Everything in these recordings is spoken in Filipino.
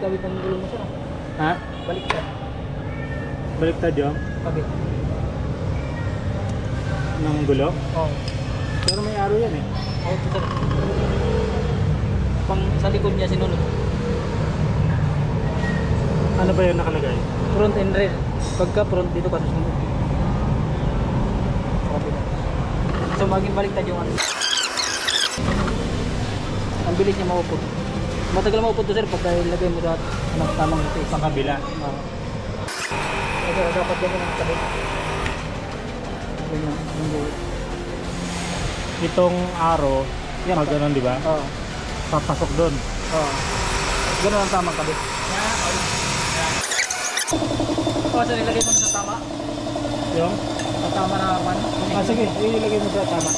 kabit ng gulong mo siya. Ha? Baliktad. Baliktad yung Kabit. ng gulo? Oo. Pero may araw yan eh. Oo, ito sir. Pang sa likod niya sinunod. Ano ba yung nakalagay? Front and rear. Pagka front dito ka susunod. So maging baliktad yung ano. Ang bilis niya maupot. Matagal maupot to sir pagka ilagay mo sa tamang ito. Sa kabila. Dapat yan yung kabit. Ganyan. Itong araw, Yan, pag ganun, di ba? Oo. Papasok doon. Oo. Ganun ang tamang kabit. Oo, so nilagay mo na sa tama. Yung? Sa tama na naman. Sige, ilagay mo sa tama.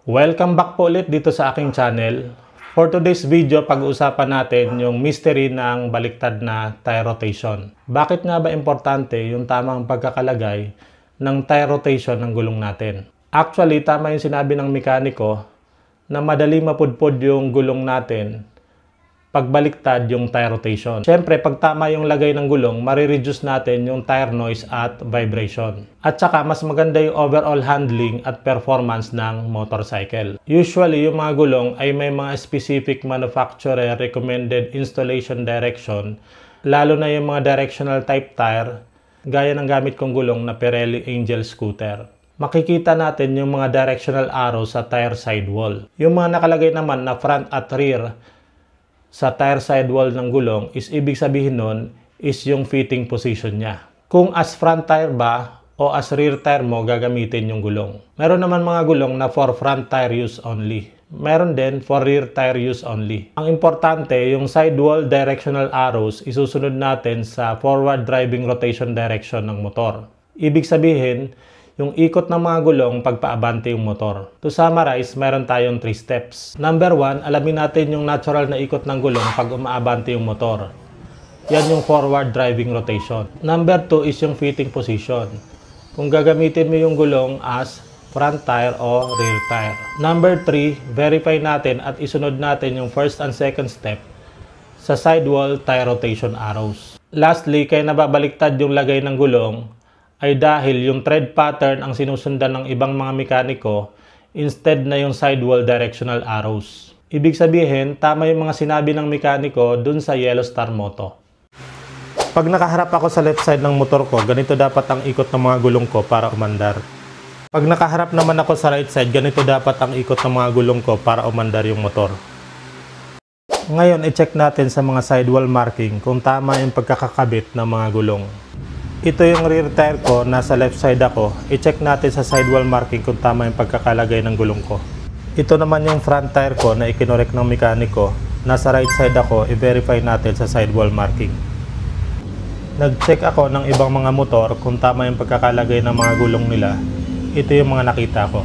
Welcome back po ulit dito sa aking channel. For today's video, pag-uusapan natin yung mystery ng baliktad na tire rotation. Bakit nga ba importante yung tamang pagkakalagay ng tire rotation ng gulong natin? Actually, tama yung sinabi ng mekaniko na madali mapudpod yung gulong natin pagbaliktad yung tire rotation. Siyempre, pag tama yung lagay ng gulong, marireduce natin yung tire noise at vibration. At saka, mas maganda yung overall handling at performance ng motorcycle. Usually, yung mga gulong ay may mga specific manufacturer recommended installation direction, lalo na yung mga directional type tire, gaya ng gamit kong gulong na Pirelli Angel Scooter. Makikita natin yung mga directional arrows sa tire sidewall. Yung mga nakalagay naman na front at rear sa tire sidewall ng gulong is ibig sabihin nun is yung fitting position niya. Kung as front tire ba o as rear tire mo gagamitin yung gulong. Meron naman mga gulong na for front tire use only. Meron din for rear tire use only. Ang importante, yung sidewall directional arrows isusunod natin sa forward driving rotation direction ng motor. Ibig sabihin, yung ikot ng mga gulong pagpaabante yung motor. To summarize, meron tayong 3 steps. Number 1, alamin natin yung natural na ikot ng gulong pag umaabante yung motor. Yan yung forward driving rotation. Number 2 is yung fitting position. Kung gagamitin mo yung gulong as front tire o rear tire. Number 3, verify natin at isunod natin yung first and second step sa sidewall tire rotation arrows. Lastly, kaya nababaliktad yung lagay ng gulong ay dahil yung tread pattern ang sinusundan ng ibang mga mekaniko instead na yung sidewall directional arrows. Ibig sabihin, tama yung mga sinabi ng mekaniko dun sa Yellow Star Moto. Pag nakaharap ako sa left side ng motor ko, ganito dapat ang ikot ng mga gulong ko para umandar. Pag nakaharap naman ako sa right side, ganito dapat ang ikot ng mga gulong ko para umandar yung motor. Ngayon, i-check natin sa mga sidewall marking kung tama yung pagkakakabit ng mga gulong. Ito yung rear tire ko, nasa left side ako. I-check natin sa sidewall marking kung tama yung pagkakalagay ng gulong ko. Ito naman yung front tire ko na ikinorek ng mekaniko. Nasa right side ako, i-verify natin sa sidewall marking. Nag-check ako ng ibang mga motor kung tama yung pagkakalagay ng mga gulong nila. Ito yung mga nakita ko.